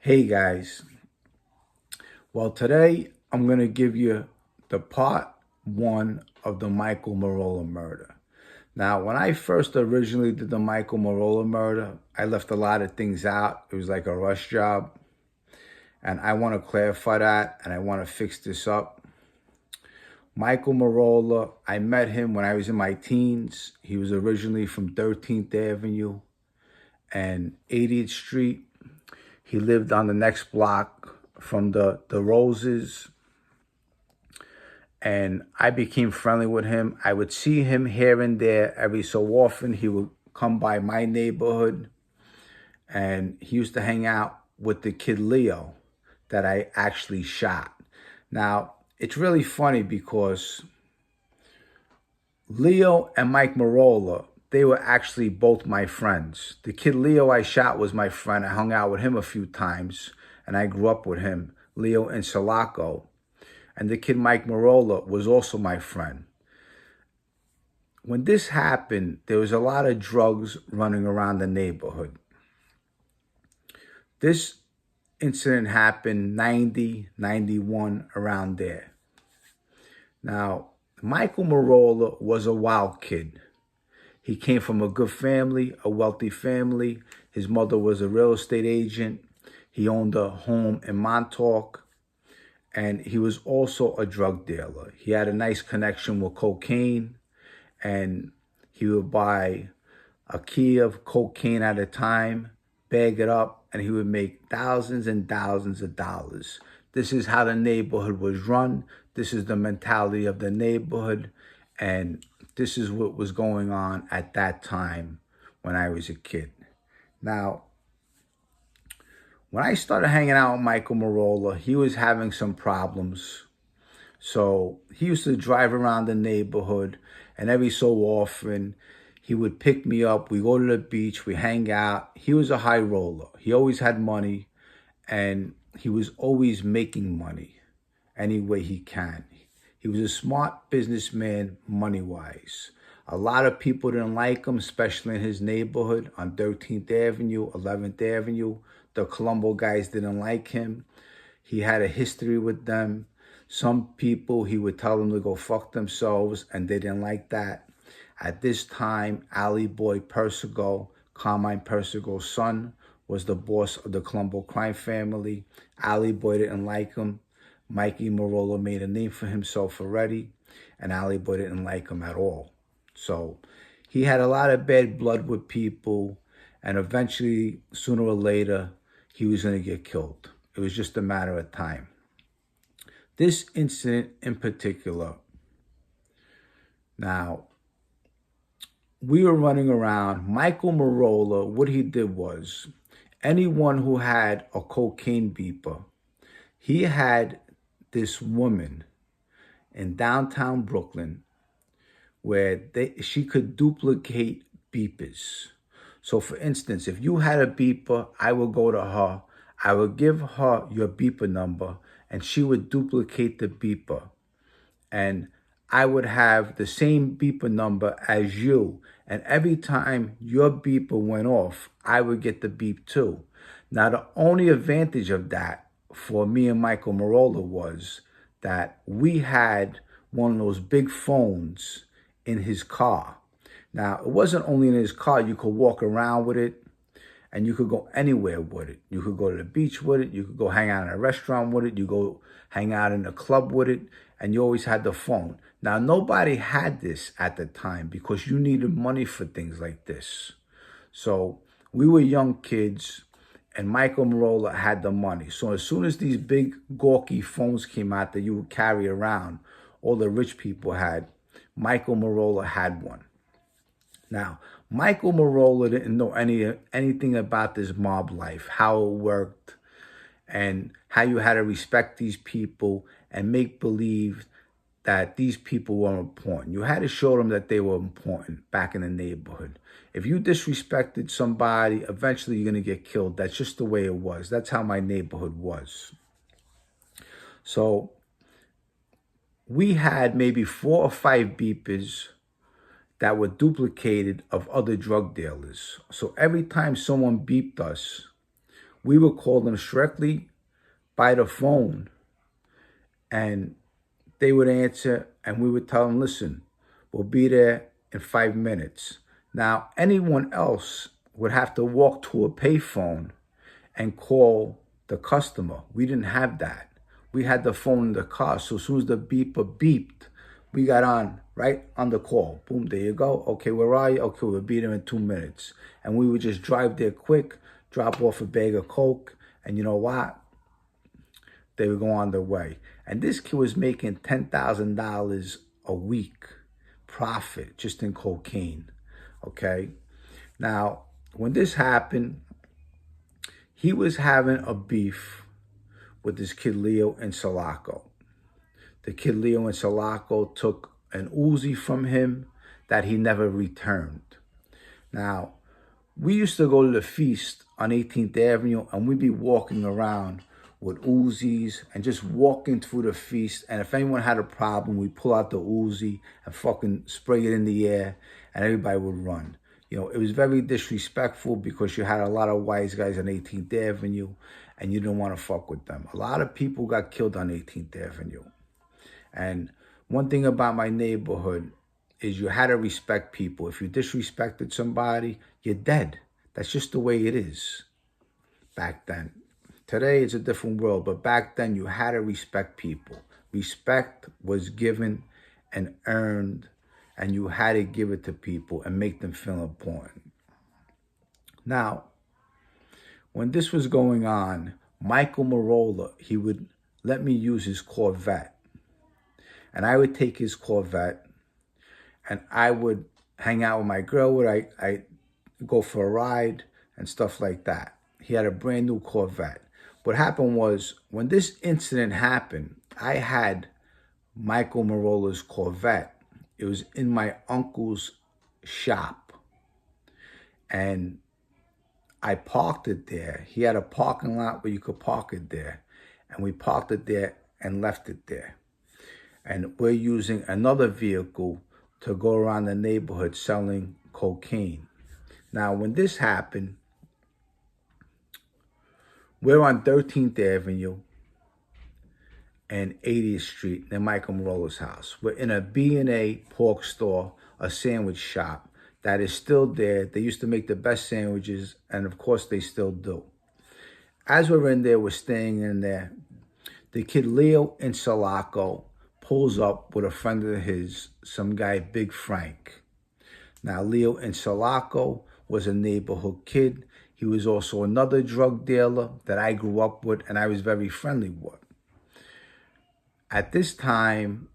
Hey guys, well today I'm going to give you the part one of the Michael Merola murder. Now, when I first originally did the Michael Merola murder, I left a lot of things out. It was like a rush job. And I want to clarify that and I want to fix this up. Michael Merola, I met him when I was in my teens. He was originally from 13th Avenue and 80th Street. He lived on the next block from the Roses. And I became friendly with him. I would see him here and there every so often. He would come by my neighborhood. And he used to hang out with the kid Leo that I actually shot. Now, it's really funny because Leo and Mike Merola, they were actually both my friends. The kid Leo I shot was my friend. I hung out with him a few times, and I grew up with him, Leo in Sulaco. And the kid Mike Merola was also my friend. When this happened, there was a lot of drugs running around the neighborhood. This incident happened 90, 91, around there. Now, Michael Merola was a wild kid. He came from a good family, a wealthy family. His mother was a real estate agent. He owned a home in Montauk. And he was also a drug dealer. He had a nice connection with cocaine. And he would buy a key of cocaine at a time, bag it up, and he would make thousands and thousands of dollars. This is how the neighborhood was run. This is the mentality of the neighborhood. And this is what was going on at that time when I was a kid. Now, when I started hanging out with Michael Merola, he was having some problems. So he used to drive around the neighborhood, and every so often, he would pick me up. We go to the beach, we hang out. He was a high roller. He always had money, and he was always making money any way he can. He was a smart businessman money-wise. A lot of people didn't like him, especially in his neighborhood on 13th Avenue, 11th Avenue. The Colombo guys didn't like him. He had a history with them. Some people, he would tell them to go fuck themselves, and they didn't like that. At this time, Ali Boy Persico, Carmine Persico's son, was the boss of the Colombo crime family. Ali Boy didn't like him. Mikey Merola made a name for himself already, and Ali Boy didn't like him at all. So he had a lot of bad blood with people, and eventually, sooner or later, he was going to get killed. It was just a matter of time. This incident in particular, now, we were running around. Michael Merola, what he did was, anyone who had a cocaine beeper, he had this woman in downtown Brooklyn where she could duplicate beepers. So for instance, if you had a beeper, I would go to her, I would give her your beeper number, and she would duplicate the beeper. And I would have the same beeper number as you. And every time your beeper went off, I would get the beep too. Now, the only advantage of that for me and Michael Merola was that we had one of those big phones in his car. Now, it wasn't only in his car. You could walk around with it, and you could go anywhere with it. You could go to the beach with it. You could go hang out in a restaurant with it. You go hang out in a club with it, and you always had the phone. Now, nobody had this at the time because you needed money for things like this. So we were young kids, and Michael Merola had the money. So as soon as these big gawky phones came out that you would carry around, all the rich people had, Michael Merola had one. Now, Michael Merola didn't know anything about this mob life, how it worked, and how you had to respect these people and make believe that these people were important. You had to show them that they were important back in the neighborhood. If you disrespected somebody, eventually you're going to get killed. That's just the way it was. That's how my neighborhood was. So we had maybe 4 or 5 beepers that were duplicated of other drug dealers. So every time someone beeped us, we would call them directly by the phone, and they would answer, and we would tell them, listen, we'll be there in 5 minutes. Now, anyone else would have to walk to a payphone and call the customer. We didn't have that. We had the phone in the car. So as soon as the beeper beeped, we got on right on the call. Boom, there you go. Okay, where are you? Okay, we'll be there in 2 minutes. And we would just drive there quick, drop off a bag of Coke, and you know what? They would go on their way. And this kid was making $10,000 a week profit just in cocaine, okay? Now, when this happened, he was having a beef with this kid Leo in Sulaco. The kid Leo in Sulaco took an Uzi from him that he never returned. Now, we used to go to the feast on 18th Avenue, and we'd be walking around with Uzis and just walking through the feast. And if anyone had a problem, we'd pull out the Uzi and fucking spray it in the air, and everybody would run. You know, it was very disrespectful because you had a lot of wise guys on 18th Avenue, and you didn't want to fuck with them. A lot of people got killed on 18th Avenue. And one thing about my neighborhood is you had to respect people. If you disrespected somebody, you're dead. That's just the way it is back then. Today, it's a different world, but back then, you had to respect people. Respect was given and earned, and you had to give it to people and make them feel important. Now, when this was going on, Michael Merola, he would let me use his Corvette. And I would take his Corvette, and I would hang out with my girl. I go for a ride and stuff like that. He had a brand new Corvette. What happened was, when this incident happened, I had Michael Merola's Corvette. It was in my uncle's shop. And I parked it there. He had a parking lot where you could park it there. And we parked it there and left it there. And we're using another vehicle to go around the neighborhood selling cocaine. Now, when this happened, we're on 13th Avenue and 80th Street near Michael Merola's house. We're in a B&A pork store, a sandwich shop that is still there. They used to make the best sandwiches, and of course they still do. As we're in there, we're staying in there. The kid Leo in Sulaco pulls up with a friend of his, some guy, Big Frank. Now, Leo in Sulaco was a neighborhood kid. He was also another drug dealer that I grew up with and I was very friendly with. At this time,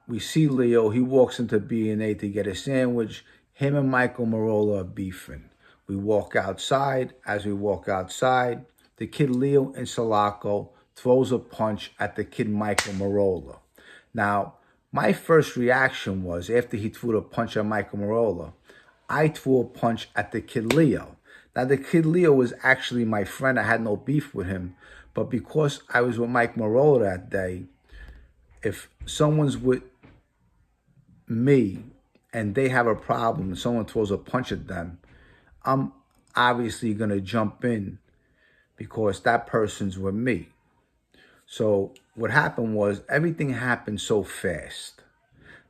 we see Leo. He walks into B&A to get a sandwich. Him and Michael Merola are beefing. We walk outside. As we walk outside, the kid Leo in Sulaco throws a punch at the kid Michael Merola. Now, my first reaction was, after he threw the punch at Michael Merola, I threw a punch at the kid Leo. Now, the kid Leo was actually my friend. I had no beef with him. But because I was with Mike Merola that day, if someone's with me and they have a problem and someone throws a punch at them, I'm obviously going to jump in because that person's with me. So what happened was, everything happened so fast.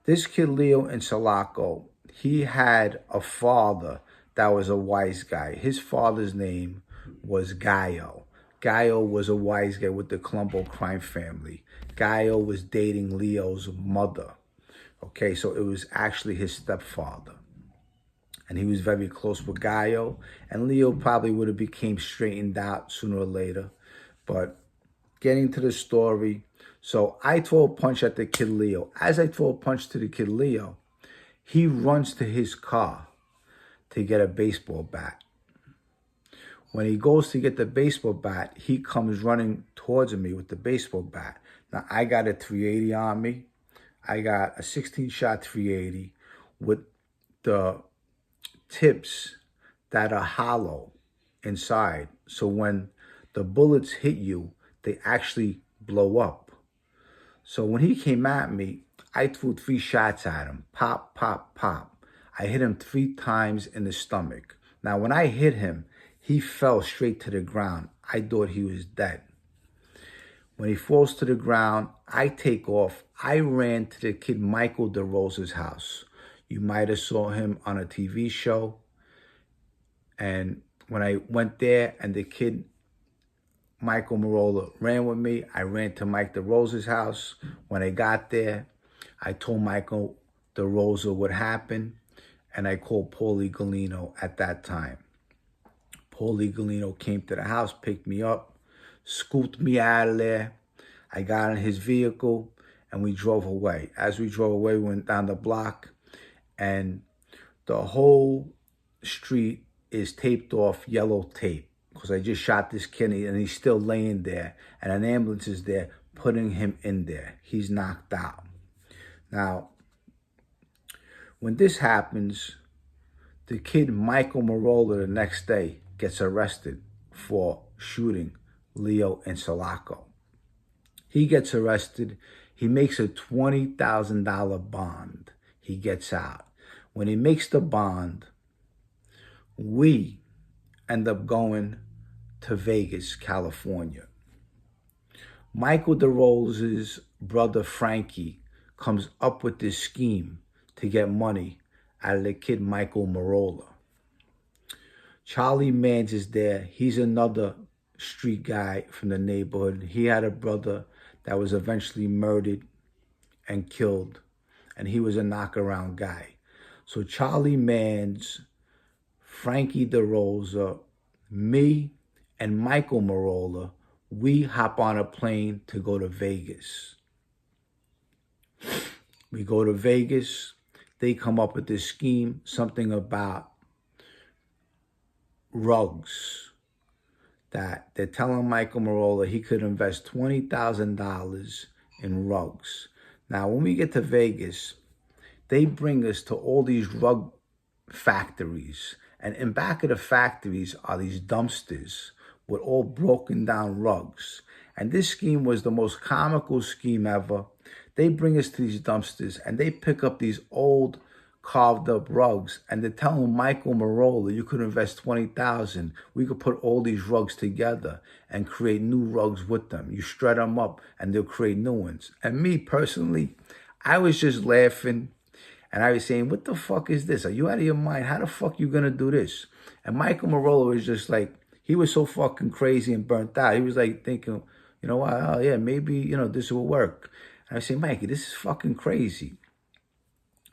This kid Leo in Sulaco, he had a father that was a wise guy. His father's name was Gallo. Gallo was a wise guy with the Colombo crime family. Gallo was dating Leo's mother. Okay, so it was actually his stepfather. And he was very close with Gallo. And Leo probably would have became straightened out sooner or later. But getting to the story, so I throw a punch at the kid Leo. As I throw a punch to the kid Leo, he runs to his car to get a baseball bat. When he goes to get the baseball bat, he comes running towards me with the baseball bat. Now, I got a 380 on me. I got a 16-shot 380 with the tips that are hollow inside. So when the bullets hit you, they actually blow up. So when he came at me, I threw 3 shots at him. Pop, pop, pop. I hit him 3 times in the stomach. Now, when I hit him, He fell straight to the ground. I thought he was dead. When he falls to the ground, I take off. I ran to the kid Michael DeRosa's house. You might have saw him on a TV show. And when I went there and the kid Michael Merola ran with me, I ran to Mike DeRosa's house. When I got there, I told Michael DeRosa what happened, and I called Paulie Galino at that time. Paulie Galino came to the house, picked me up, scooped me out of there. I got in his vehicle, and we drove away. As we drove away, we went down the block, and the whole street is taped off yellow tape because I just shot this kid, and he's still laying there, and an ambulance is there putting him in there. He's knocked out. Now, when this happens, the kid Michael Merola the next day gets arrested for shooting Leo and Sulaco. He gets arrested. He makes a $20,000 bond. He gets out. When he makes the bond, we end up going to Vegas, California. Michael DeRosa's brother Frankie comes up with this scheme to get money out of the kid Michael Merola. Charlie Mans is there. He's another street guy from the neighborhood. He had a brother that was eventually murdered and killed, and he was a knockaround guy. So Charlie Mans, Frankie DeRosa, me, and Michael Merola, we hop on a plane to go to Vegas. We go to Vegas. They come up with this scheme, something about rugs, that they're telling Michael Merola he could invest $20,000 in rugs. Now, when we get to Vegas, they bring us to all these rug factories. And in back of the factories are these dumpsters with all broken down rugs. And this scheme was the most comical scheme ever. They bring us to these dumpsters and they pick up these old carved up rugs, and they're telling Michael Merola, you could invest $20,000. We could put all these rugs together and create new rugs with them. You shred them up and they'll create new ones. And me personally, I was just laughing, and I was saying, what the fuck is this? Are you out of your mind? How the fuck you gonna do this? And Michael Merola was just like, he was so fucking crazy and burnt out. He was like thinking, you know what, oh yeah, maybe, you know, this will work. And I say, Mikey, this is fucking crazy.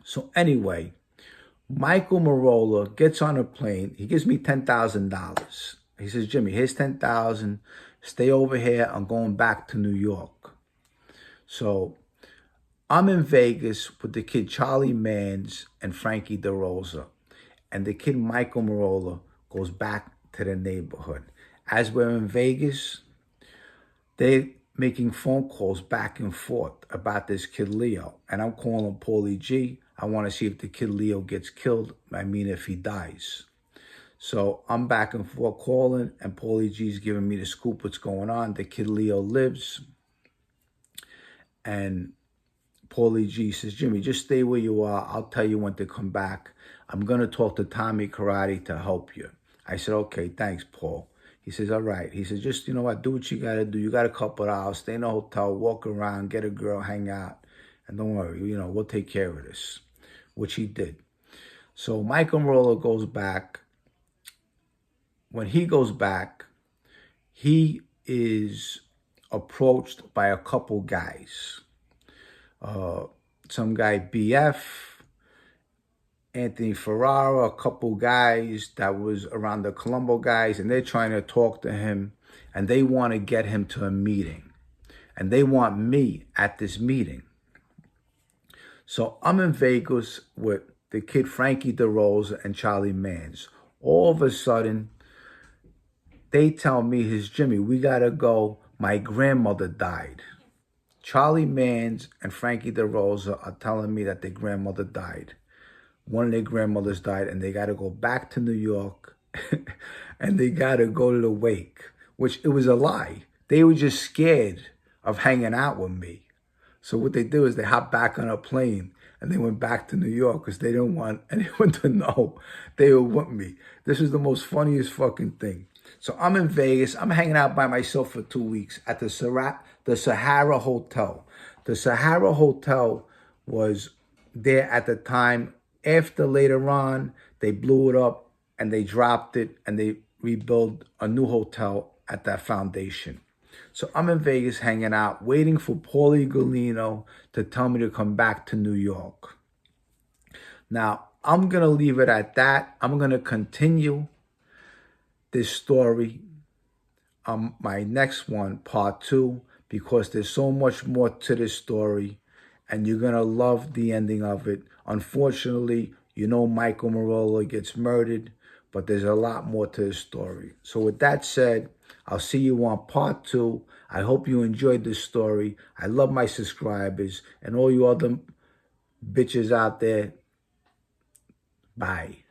So anyway, Michael Merola gets on a plane. He gives me $10,000. He says, Jimmy, here's $10,000. Stay over here. I'm going back to New York. So I'm in Vegas with the kid Charlie Mans and Frankie DeRosa. And the kid Michael Merola goes back to the neighborhood. As we're in Vegas, they making phone calls back and forth about this kid Leo. And I'm calling Paulie G. I want to see if the kid Leo gets killed. I mean, if he dies. So I'm back and forth calling, and Paulie G's giving me the scoop what's going on. The kid Leo lives. And Paulie G says, Jimmy, just stay where you are. I'll tell you when to come back. I'm going to talk to Tommy Karate to help you. I said, okay, thanks, Paul. He says, all right. He says, just, you know what, do what you got to do. You got a couple of hours. Stay in a hotel, walk around, get a girl, hang out. And don't worry, you know, we'll take care of this, which he did. So Michael Merola goes back. When he goes back, he is approached by a couple guys. Some guy, BF, Anthony Ferrara, a couple guys that was around the Colombo guys, and they're trying to talk to him, and they want to get him to a meeting. And they want me at this meeting. So I'm in Vegas with the kid Frankie DeRosa and Charlie Mans. All of a sudden, they tell me, his Jimmy, we got to go. My grandmother died. Charlie Mans and Frankie DeRosa are telling me that their grandmother died. One of their grandmothers died, and they got to go back to New York, and they got to go to the wake, which it was a lie. They were just scared of hanging out with me. So what they do is they hop back on a plane, and they went back to New York because they didn't want anyone to know they were with me. This is the most funniest fucking thing. So I'm in Vegas. I'm hanging out by myself for 2 weeks at the Sahara Hotel. The Sahara Hotel was there at the time. After later on, they blew it up and they dropped it and they rebuilt a new hotel at that foundation. So I'm in Vegas hanging out, waiting for Paulie Galino to tell me to come back to New York. Now, I'm going to leave it at that. I'm going to continue this story on my next one, part 2, because there's so much more to this story, and you're going to love the ending of it. Unfortunately, you know Michael Merola gets murdered, but there's a lot more to this story. So with that said, I'll see you on part 2. I hope you enjoyed this story. I love my subscribers and all you other bitches out there. Bye.